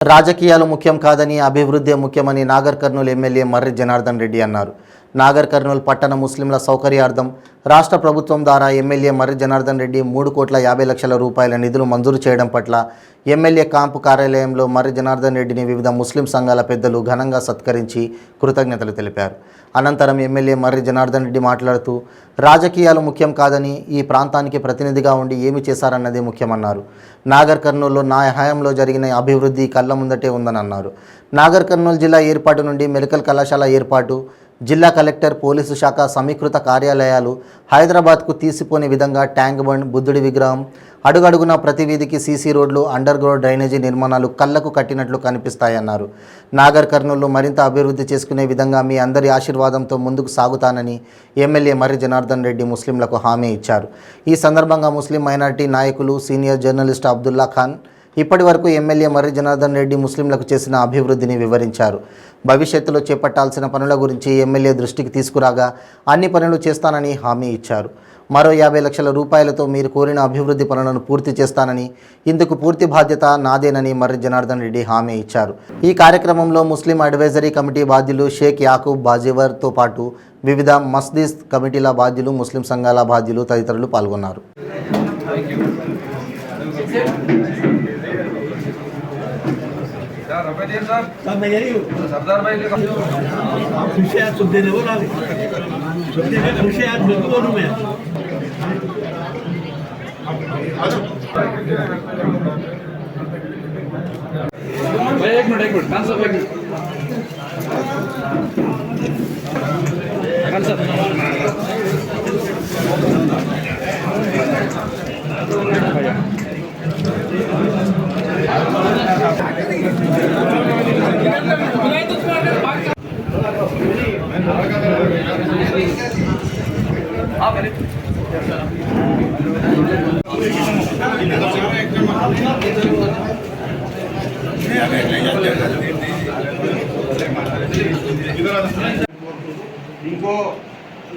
రాజకీయాలు ముఖ్యం కాదని అభివృద్ధి ముఖ్యమని నాగర్ కర్నూలు ఎమ్మెల్యే మర్రి జనార్దన్ రెడ్డి అన్నారు. నాగర్ కర్నూలు పట్టణ ముస్లింల సౌకర్యార్థం రాష్ట్ర ప్రభుత్వం ద్వారా ఎమ్మెల్యే మర్రి జనార్దన్ రెడ్డి 3,50,00,000 రూపాయల నిధులు మంజూరు చేయడం పట్ల ఎమ్మెల్యే క్యాంపు కార్యాలయంలో మర్రి జనార్దన్ రెడ్డిని వివిధ ముస్లిం సంఘాల పెద్దలు ఘనంగా సత్కరించి కృతజ్ఞతలు తెలిపారు. అనంతరం ఎమ్మెల్యే మర్రి జనార్దన్ రెడ్డి మాట్లాడుతూ రాజకీయాలు ముఖ్యం కాదని ఈ ప్రాంతానికి ప్రతినిధిగా ఉండి ఏమి చేశారన్నదే ముఖ్యమన్నారు. నాగర్ కర్నూలులో నా హయాంలో జరిగిన అభివృద్ధి కళ్ళ ముందటే ఉందని అన్నారు. నాగర్ కర్నూలు జిల్లా ఏర్పాటు నుండి మెడికల్ కళాశాల ఏర్పాటు, జిల్లా కలెక్టర్, పోలీసు శాఖ సమీకృత కార్యాలయాలు, హైదరాబాద్కు తీసిపోని విధంగా ట్యాంక్ బండ్, బుద్ధుడి విగ్రహం, అడుగడుగున ప్రతి వీధికి సీసీ రోడ్లు, అండర్ గ్రౌండ్ డ్రైనేజీ నిర్మాణాలు కళ్లకు కట్టినట్లు కనిపిస్తాయన్నారు. నాగర్ కర్నూలు మరింత అభివృద్ధి చేసుకునే విధంగా మీ అందరి ఆశీర్వాదంతో ముందుకు సాగుతానని ఎమ్మెల్యే మర్రి జనార్దన్ రెడ్డి ముస్లింలకు హామీ ఇచ్చారు. ఈ సందర్భంగా ముస్లిం మైనారిటీ నాయకులు, సీనియర్ జర్నలిస్ట్ అబ్దుల్లా ఖాన్ ఇప్పటి వరకు ఎమ్మెల్యే మర్రి జనార్దన్ రెడ్డి ముస్లింలకు చేసిన అభివృద్ధిని వివరించారు. భవిష్యత్తులో చేపట్టాల్సిన పనుల గురించి ఎమ్మెల్యే దృష్టికి తీసుకురాగా అన్ని పనులు చేస్తానని హామీ ఇచ్చారు. మరో 50 లక్షల రూపాయలతో మీరు కోరిన అభివృద్ధి పనులను పూర్తి చేస్తానని, ఇందుకు పూర్తి బాధ్యత నాదేనని మర్రి జనార్దన్ రెడ్డి హామీ ఇచ్చారు. ఈ కార్యక్రమంలో ముస్లిం అడ్వైజరీ కమిటీ బాధ్యులు షేక్ యాకూబ్ బాజీవర్తో పాటు వివిధ మస్జిద్ కమిటీల బాధ్యులు, ముస్లిం సంఘాల బాధ్యులు తదితరులు పాల్గొన్నారు. सरदार भाई खुशी आज सुख देने बोला खुशी आज बिल्कुल बोलूँ मैं एक मिनट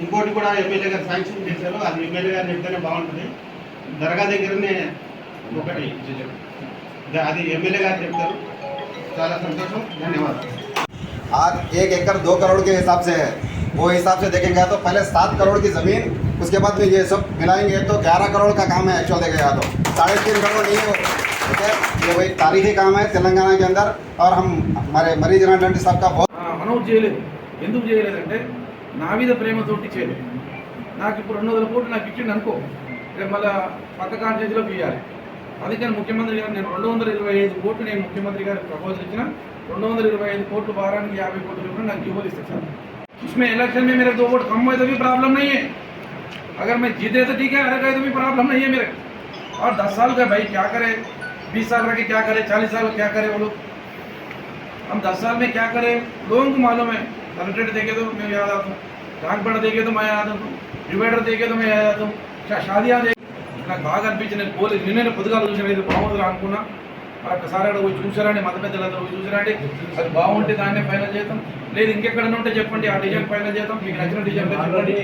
ఇంకోటి కూడా ఎమ్మెల్యే గారు శాంక్షన్ చేశారు. అది ఎమ్మెల్యే గారు చెప్తేనే బాగుంటుంది. దర్గా దగ్గరనే ఒకటి అది ఎమ్మెల్యే గారు చెప్తారు. చాలా సంతోషం, ధన్యవాదాలు. आज 1 एकड़ 2 करोड़ के हिसाब से है. वो हिसाब से देखेंगे तो पहले 7 करोड़ की ज़मीन, उसके बाद में ये सब मिलाएंगे तो 11 करोड़ का काम है. एक्चुअल देखेगा तो 3.5 करोड़ नहीं हो. ठीक है, ये वही तारीखी काम है तेलंगाना के अंदर. और हम हमारे मर्री जनार्दन रेड्डी साहब का बहुत మనోజ్ చేయలేదు. ఎందుకు చేయలేదంటే నా మీద ప్రేమతోటి చేయలేదు. నాకు ఇప్పుడు 200 కోట్లు నాకు ఇచ్చిండు అనుకో, రేపు మళ్ళీ పక్క కాన్స్టిట్యూన్సీలో ఇవ్వాలి. అందుకని ముఖ్యమంత్రి గారు నేను 225 కోట్లు నేను ముఖ్యమంత్రి గారికి ప్రపోజల్ ఇచ్చిన. 225 కోట్లు वाराనికి 50 कोटी रुपये ना जीवो लिख सकता. उसमें इलेक्शन में मेरे 2 वोट कम हुए तो भी प्रॉब्लम नहीं है. अगर मैं जीते तो ठीक है, हार गए तो भी प्रॉब्लम नहीं है मेरे. और 10 साल का भाई क्या करे, 20 साल का क्या करे, 40 साल का क्या करे वो लोग. हम 10 साल में क्या करें लोगों को मालूम है. कलेक्ट्रेट देखे तो मैं याद आता हूँ, ट्रैक बड़ा देखे तो मैं याद आता हूँ, डिवाइडर देखे तो मैं याद आता हूँ, शादियाँ देखे నాకు బాగా అనిపించింది. పోలీ నిన్నే పొద్దుగాలు చూసిన ఇది బాగుంటుంది అనుకున్నా. ఒక్కసారి అక్కడ పోయి చూసారండి, మత పెద్దలందరూ పోయి చూసారండి. అది బాగుంటే దాన్నే ఫైనల్ చేద్దాం. లేదు ఇంకెక్కడైనా ఉంటే చెప్పండి, ఆ డిజైన్ ఫైనల్ చేద్దాం. మీకు నచ్చిన డిజైన్ చెప్పండి.